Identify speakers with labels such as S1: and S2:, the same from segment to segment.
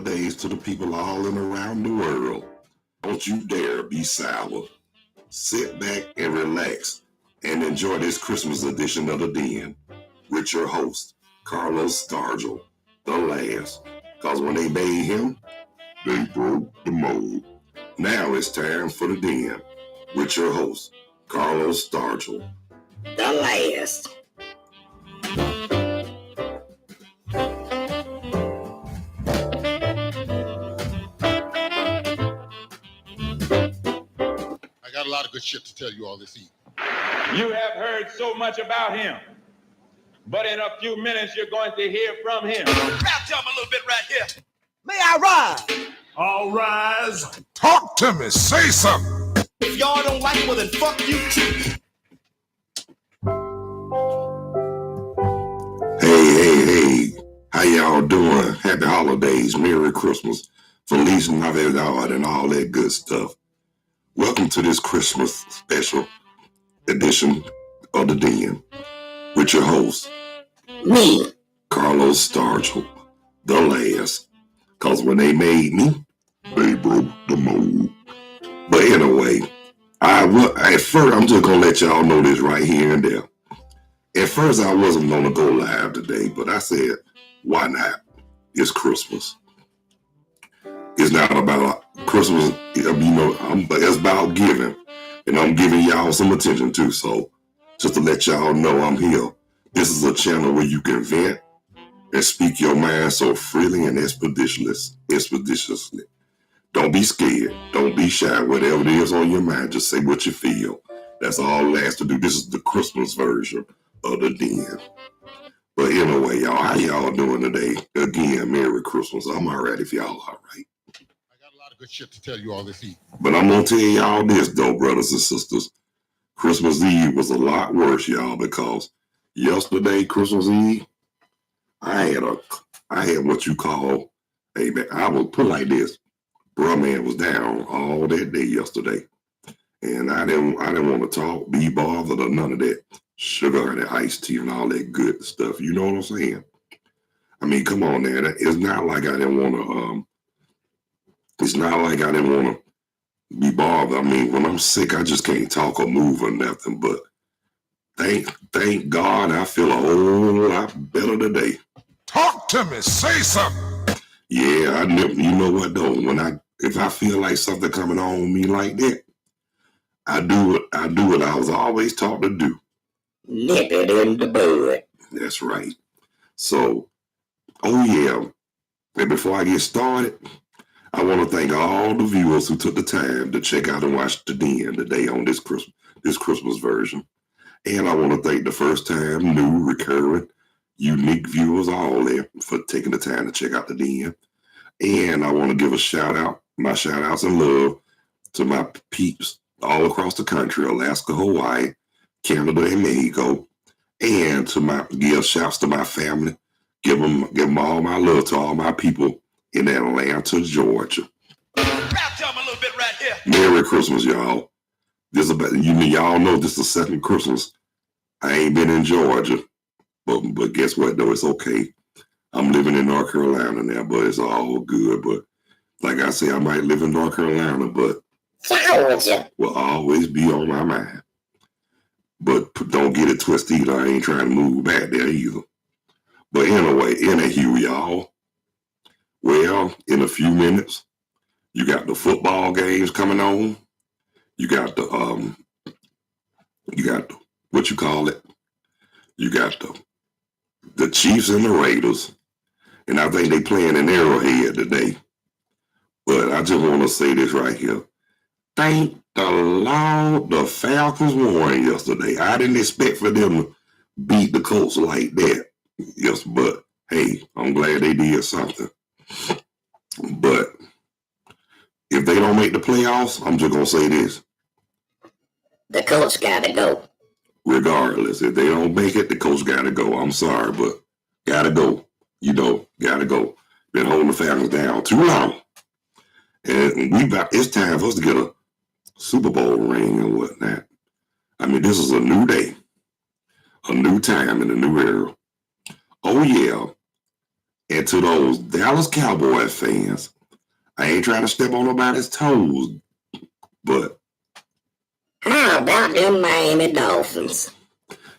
S1: holidays to the people all in around the world. Don't you dare be sour. Sit back and relax and enjoy this Christmas edition of The Den with your host, Carlos Stargell, the last. Because when they made him, they broke the mold. Now it's time for The Den with your host, Carlos Stargell, the last.
S2: I got a lot of good shit to tell you all this evening.
S3: You have heard so much about him, but in a few minutes you're going to hear from him.
S4: Rap to him a little bit right here. May I rise?
S5: All rise. Talk to me. Say something.
S4: If y'all don't like it, well then fuck you too.
S1: Hey. How y'all doing? Happy holidays. Merry Christmas. Feliz Navidad and all that good stuff. Welcome to this Christmas special edition of The Den with your host, me, Carlos Stargell, the last. Because when they made me, they broke the mold. But anyway, at first, I'm just going to let y'all know this right here and there. At first, I wasn't going to go live today, but I said, why not? It's Christmas. It's not about Christmas, it's about giving. And I'm giving y'all some attention too. So just to let y'all know I'm here. This is a channel where you can vent and speak your mind so freely and expeditiously. Don't be scared. Don't be shy. Whatever it is on your mind, just say what you feel. That's all it has to do. This is the Christmas version of The Den. But anyway, y'all, how y'all doing today? Again, Merry Christmas. I'm all right if y'all all right.
S2: Good shit to tell you all this evening.
S1: But I'm gonna tell y'all this though, brothers and sisters. Christmas Eve was a lot worse, y'all, because yesterday, Christmas Eve, I had what you call I would put it like this. Bruh man was down all that day yesterday. And I didn't want to talk, be bothered or none of that. Sugar and iced tea and all that good stuff. You know what I'm saying? I mean, come on, man. It's not like I didn't want to be bothered. I mean, when I'm sick, I just can't talk or move or nothing. But thank God I feel a whole lot better today.
S5: Talk to me. Say something.
S1: Yeah, you know what though? If I feel like something coming on me like that, I do what I was always taught to do. Nip it in the bud. That's right. So, and before I get started, I want to thank all the viewers who took the time to check out and watch The Den today on this Christmas version. And I want to thank the first time, new, recurring, unique viewers, all there, for taking the time to check out The Den. And I want to give my shout outs and love to my peeps all across the country, Alaska, Hawaii, Canada, and Mexico. And give shouts to my family. Give them all my love to all my people in Atlanta, Georgia.
S4: Rap to him a little bit right here.
S1: Merry Christmas, y'all. Y'all know this is the second Christmas. I ain't been in Georgia, but guess what? Though it's okay. I'm living in North Carolina now, but it's all good. But like I say, I might live in North Carolina, but Georgia will always be on my mind. But don't get it twisted either. I ain't trying to move back there either. But anyway, y'all. Well, in a few minutes, you got the football games coming on. You got what you call it? You got the Chiefs and the Raiders. And I think they playing in Arrowhead today. But I just want to say this right here. Thank the Lord the Falcons won yesterday. I didn't expect for them to beat the Colts like that. Yes, but hey, I'm glad they did something. But if they don't make the playoffs, I'm just going to say this. The Colts got to go. Regardless, if they don't make it, the Colts got to go. I'm sorry, but got to go. Got to go. Been holding the Falcons down too long. And it's time for us to get a Super Bowl ring and whatnot. I mean, this is a new day, a new time, and a new era. Oh, yeah. And to those Dallas Cowboys fans, I ain't trying to step on nobody's toes, but
S6: how about them Miami Dolphins?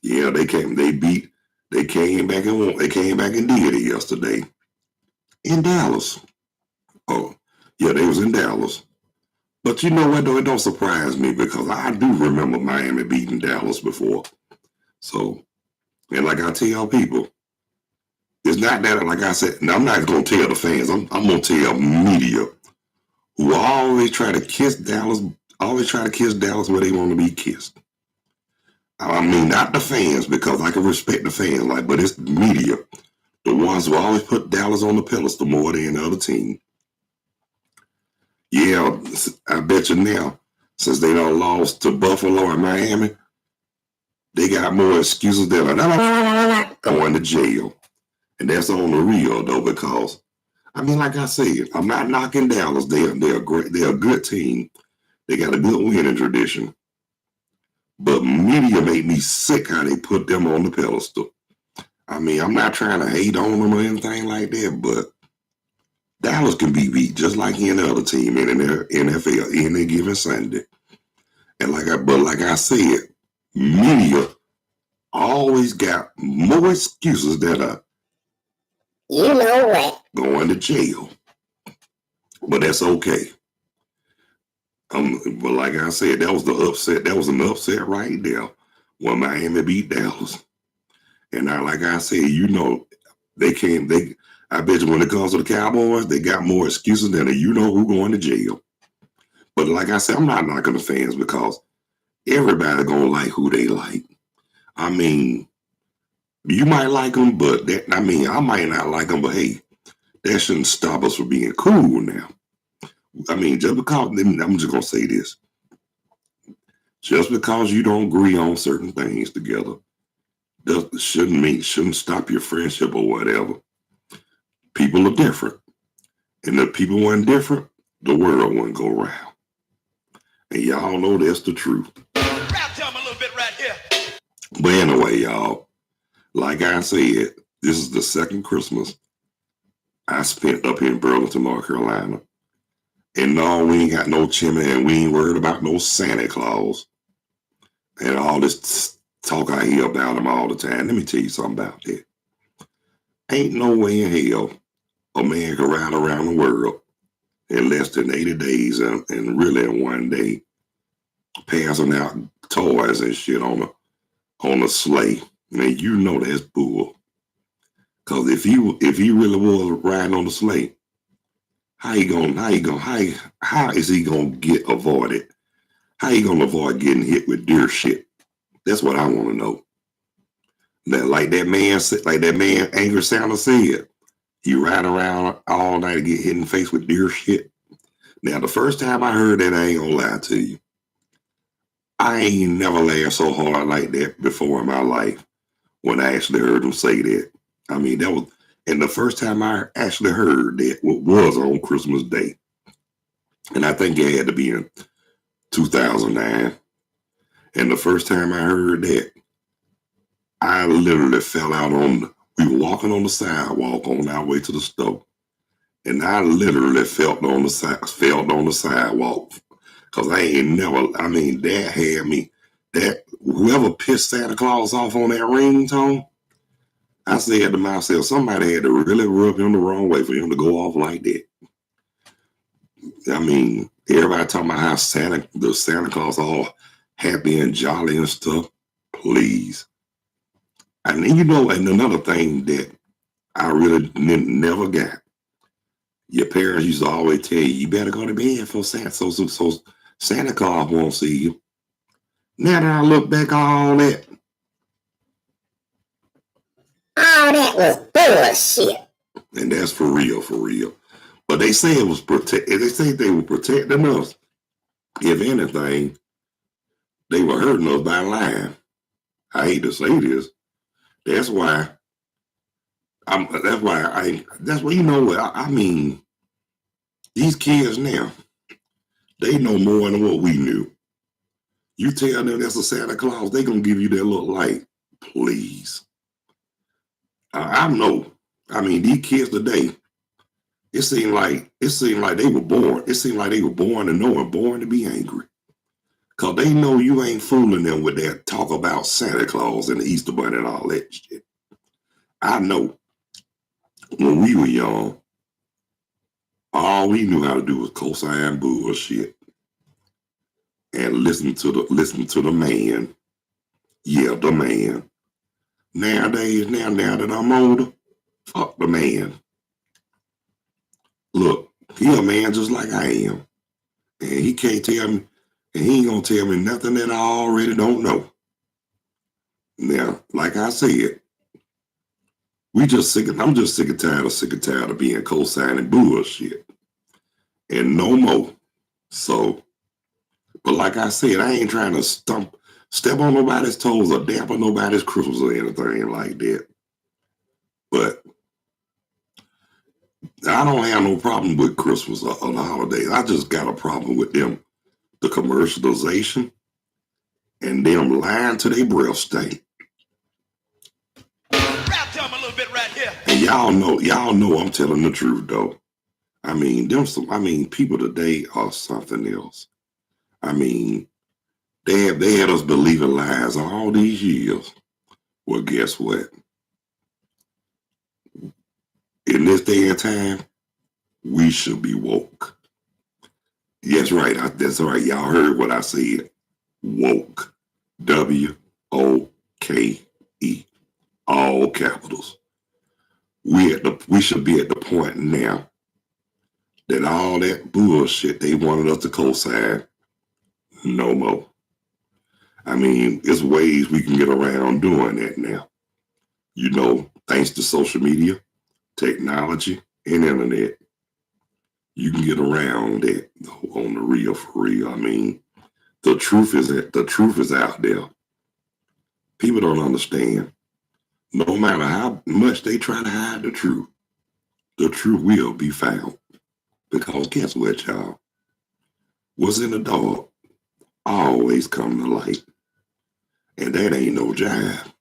S1: Yeah, they came back and did it yesterday in Dallas. Oh, yeah, they was in Dallas. But you know what, though? It don't surprise me because I do remember Miami beating Dallas before. So, and like I tell people, it's not that, like I said, I'm not going to tell the fans. I'm going to tell media who always try to kiss Dallas where they want to be kissed. I mean, not the fans, because I can respect the fans, but it's the media, the ones who always put Dallas on the pedestal more than the other team. Yeah, I bet you now, since they done lost to Buffalo and Miami, they got more excuses than going to jail. And that's on the real, though, because, I mean, like I said, I'm not knocking Dallas. They're great. They're a good team. They got a good winning tradition. But media made me sick how they put them on the pedestal. I mean, I'm not trying to hate on them or anything like that, but Dallas can be beat just like any other team in the NFL any given Sunday. And like I said, media always got more excuses than
S6: you know what,
S1: going to jail. But that's okay. But like I said, that was the upset. That was an upset right there when Miami beat Dallas. And now, like I said, I bet you when it comes to the Cowboys, they got more excuses than who going to jail. But like I said, I'm not knocking the fans because everybody gonna like who they like. I mean, you might like them, but I might not like them, but hey, that shouldn't stop us from being cool now. I mean, just because, I'm just gonna say this. Just because you don't agree on certain things together, shouldn't stop your friendship or whatever. People are different. And if people weren't different, the world wouldn't go round. And y'all know that's the truth.
S4: Rap time a little bit right here.
S1: But anyway, y'all, like I said, this is the second Christmas I spent up here in Burlington, North Carolina. And no, we ain't got no chimney and we ain't worried about no Santa Claus. And all this talk I hear about them all the time. Let me tell you something about that. Ain't no way in hell a man can ride around the world in less than 80 days and really in one day passing out toys and shit on a sleigh. Man, you know that's bull. Cause if he really was riding on the sleigh, how is he gonna get avoided? How you gonna avoid getting hit with deer shit? That's what I want to know. Like that man Angry Santa said, he ride around all night and get hit in the face with deer shit. Now, the first time I heard that, I ain't gonna lie to you, I ain't never laughed so hard like that before in my life when I actually heard him say that. I mean, that was, and the first time I actually heard that was on Christmas Day. And I think it had to be in 2009. And the first time I heard that, I literally fell out we were walking on the sidewalk on our way to the store. And I literally fell on the sidewalk. Cause that had me, that whoever pissed Santa Claus off on that ringtone, I said to myself, somebody had to really rub him the wrong way for him to go off like that. I mean, everybody talking about how the Santa Claus all happy and jolly and stuff. Please. And and another thing that I really never got. Your parents used to always tell you better go to bed for Santa, so Santa Claus won't see you. Now that I look back on all that
S6: was bullshit.
S1: And that's for real. But they say it was they say they were protecting us. If anything, they were hurting us by lying. I hate to say this. That's why you know what I mean. These kids now, they know more than what we knew. You tell them that's a Santa Claus, they gonna give you that little light. Please. I know I mean, these kids today, it seemed like they were born. It seemed like they were born to know and born to be angry. Cause they know you ain't fooling them with that talk about Santa Claus and the Easter Bunny and all that shit. I know when we were young, all we knew how to do was co-sign bullshit and listen to the man. Yeah, the man. Nowadays, now that I'm older, fuck the man. Look, he a man just like I am. And he can't tell me, and he ain't gonna tell me nothing that I already don't know. Now, like I said, I'm just sick and tired of being co-signing bullshit. And no more. So, but like I said, I ain't trying to step on nobody's toes or dampen nobody's Christmas or anything like that. But I don't have no problem with Christmas or the holidays. I just got a problem with them, the commercialization and them lying to their breath stink.
S4: Rap to him a little bit right here.
S1: And y'all know I'm telling the truth though. I mean, people today are something else. I mean, they had us believing lies all these years. Well, guess what? In this day and time, we should be woke. Yes, right. That's right. Y'all heard what I said. Woke. WOKE. All capitals. We should be at the point now that all that bullshit they wanted us to co-sign, no more. I mean, there's ways we can get around doing that now. You know, thanks to social media, technology, and internet, you can get around that on the real for real. I mean, the truth is out there. People don't understand. No matter how much they try to hide the truth will be found. Because guess what, y'all? What's in the dark always come to light. And that ain't no jive.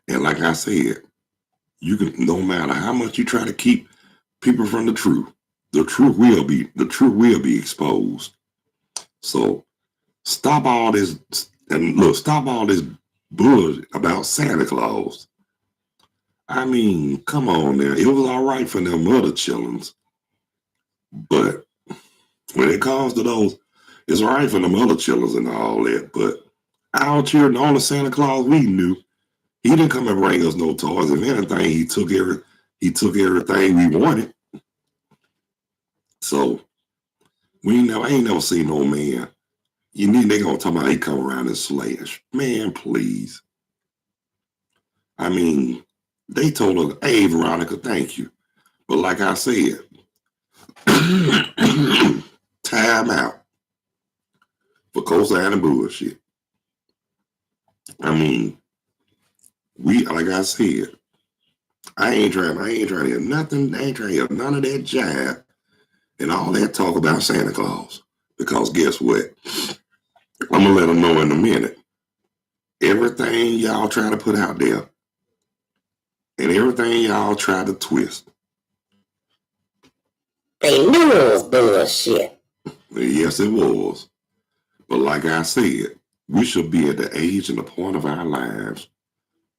S1: And like I said, you can, no matter how much you try to keep people from the truth will be exposed. So stop all this bullshit about Santa Claus. I mean, come on now. It was all right for them other chillins. But when it comes to those, it's all right for them other chillins and all that. But our children, the only Santa Claus we knew, he didn't come and bring us no toys. If anything, he took everything we wanted. So I ain't never seen no man. They gonna talk about he come around and slash. Man, please. I mean, they told us, hey, Veronica, thank you. But like I said, time out for co-signing bullshit. I mean, like I said, I ain't trying to hear nothing. I ain't trying to hear none of that jive and all that talk about Santa Claus. Because guess what? I'm gonna let them know in a minute. Everything y'all try to put out there and everything y'all try to twist.
S6: They knew it was bullshit.
S1: Yes, it was. But like I said, we should be at the age and the point of our lives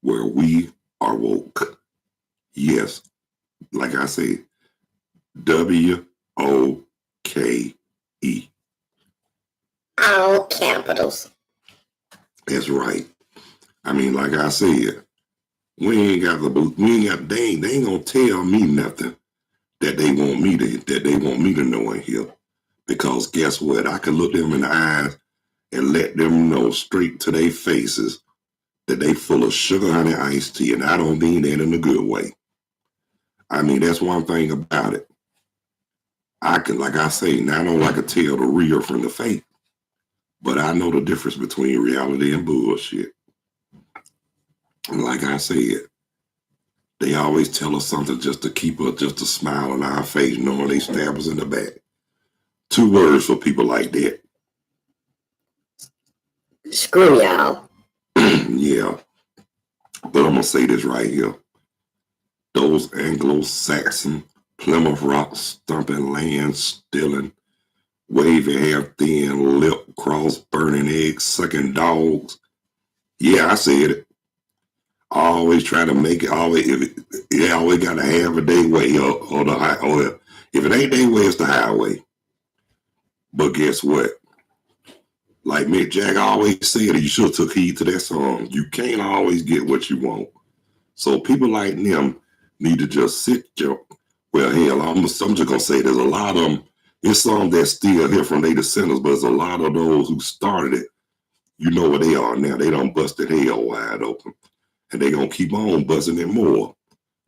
S1: where we are woke. Yes, like I said, WOKE.
S6: All capitals.
S1: That's right. I mean, like I said, they ain't gonna tell me nothing that they want me to know in here. Because guess what? I can look them in the eyes and let them know straight to their faces that they full of sugar honey iced tea, and I don't mean that in a good way. I mean, that's one thing about it. I can, like I say, not only I can tell the real from the fake, but I know the difference between reality and bullshit. And like I said, they always tell us something just to keep us, just to smile on our face, knowing they stab us in the back. 2 words for people like that.
S6: Screw y'all.
S1: Yeah. But I'm going to say this right here. Those Anglo-Saxon Plymouth Rock stomping, land stealing, wavy hair, thin lip, cross burning eggs, sucking dogs. Yeah, I said it. Always trying to make it. Always got to have a day way or the high. Or if it ain't their way, it's the highway. But guess what? Like Mick Jagger always said, you should have took heed to that song. You can't always get what you want. So people like them need to just sit your. Well, hell, I'm just gonna say there's a lot of them. There's some that still here from their descendants, but there's a lot of those who started it. You know where they are now. They done busted hell wide open, and they gonna keep on busting it more.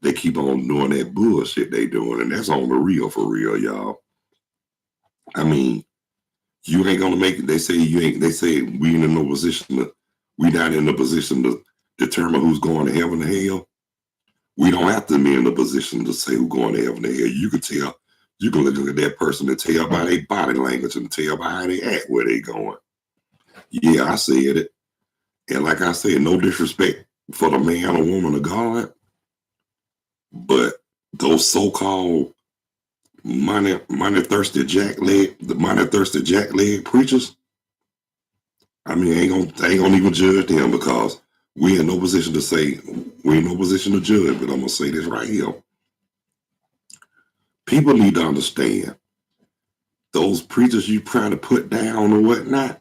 S1: They keep on doing that bullshit they doing, and that's on the real for real, y'all. I mean, you ain't gonna make it. They say you ain't. They say we ain't in no position to. We not in a position to determine who's going to heaven or hell. We don't have to be in a position to say who's going to heaven or hell. You can tell. You can look at that person and tell by their body language and tell by how they act where they going. Yeah, I said it. And like I said, no disrespect for the man or woman of God, but those so-called money thirsty jackleg preachers, I mean, ain't gonna even judge them because we in no position to say, we in no position to judge, but I'm gonna say this right here. People need to understand those preachers you trying to put down or whatnot,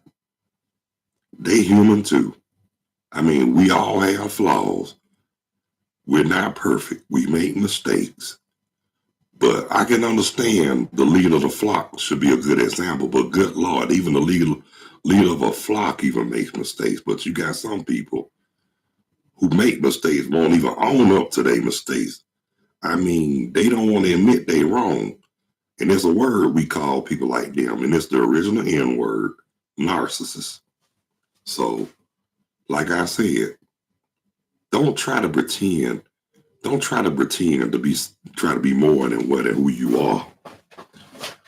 S1: they human too. I mean, we all have flaws. We're not perfect. We make mistakes. But I can understand the leader of the flock should be a good example. But good Lord, even the leader of a flock even makes mistakes. But you got some people who make mistakes, won't even own up to their mistakes. I mean, they don't want to admit they wrong. And there's a word we call people like them, and it's the original N word, narcissist. So, like I said, don't try to pretend. Don't try to pretend to be more than what and who you are.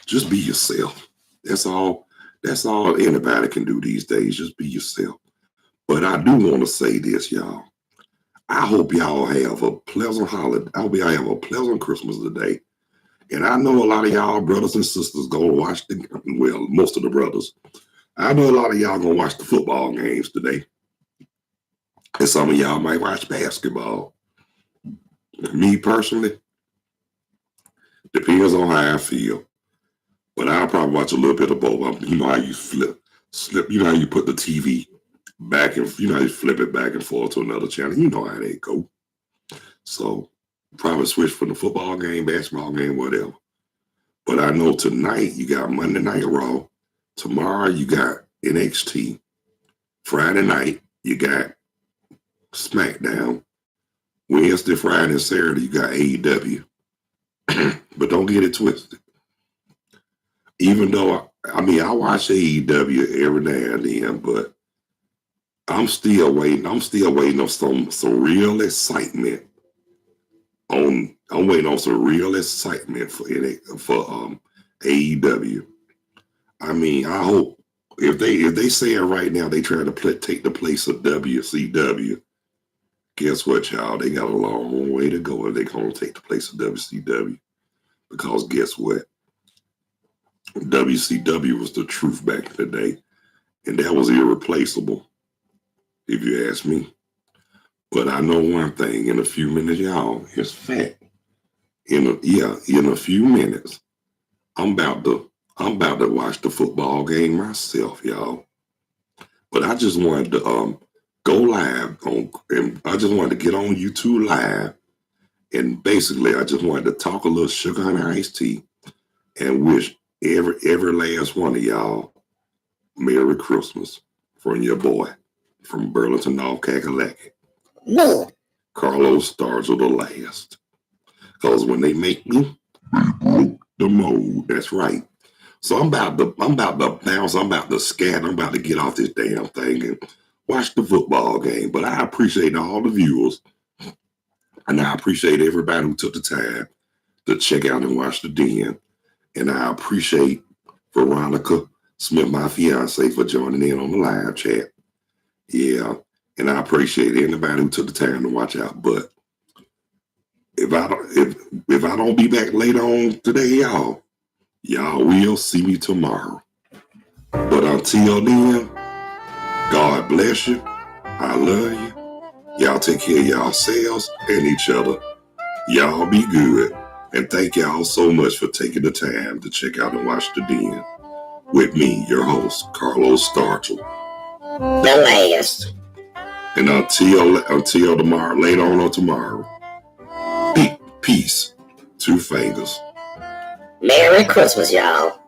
S1: Just be yourself. That's all. That's all anybody can do these days. Just be yourself. But I do want to say this, y'all. I hope y'all have a pleasant holiday. I hope y'all have a pleasant Christmas today. And I know a lot of y'all brothers and sisters go to watch most of the brothers. I know a lot of y'all gonna watch the football games today. And some of y'all might watch basketball. Me personally, depends on how I feel. But I'll probably watch a little bit of both. You know how you slip. You know how you put the TV back and you know how you flip it back and forth to another channel. You know how they go. So probably switch from the football game, basketball game, whatever. But I know tonight you got Monday Night Raw. Tomorrow you got NXT. Friday night you got SmackDown. Wednesday, Friday, and Saturday you got AEW. But don't get it twisted. Even though I watch AEW every now and then, but I'm still waiting. I'm waiting on some real excitement. I'm waiting on some real excitement for AEW. I mean, I hope if they say it right now, they trying to take the place of WCW. Guess what, y'all? They got a long way to go if they're gonna take the place of WCW. Because guess what? WCW was the truth back in the day, and that was irreplaceable, if you ask me. But I know one thing: in a few minutes, y'all, it's fact. In a few minutes, I'm about to watch the football game myself, y'all. But I just wanted to go live and I just wanted to get on YouTube live, and basically, I just wanted to talk a little sugar and iced tea, and wish every last one of y'all Merry Christmas from your boy from Burlington, North Kakalaki.
S6: Me.
S1: Carlos Starzo the last. Because when they make me, they broke the mold. That's right. So I'm about to bounce, I'm about to scatter, I'm about to get off this damn thing and watch the football game. But I appreciate all the viewers. And I appreciate everybody who took the time to check out and watch the den. And I appreciate Veronica Smith, my fiance, for joining in on the live chat. Yeah. And I appreciate anybody who took the time to watch out. But if I don't be back later on today, y'all will see me tomorrow. But until then, God bless you. I love you. Y'all take care of yourselves and each other. Y'all be good. And thank y'all so much for taking the time to check out and watch The Den with me, your host, Carlos Startle.
S6: The last.
S1: And until tomorrow, later on or tomorrow, peace. 2 fingers.
S6: Merry Christmas, y'all.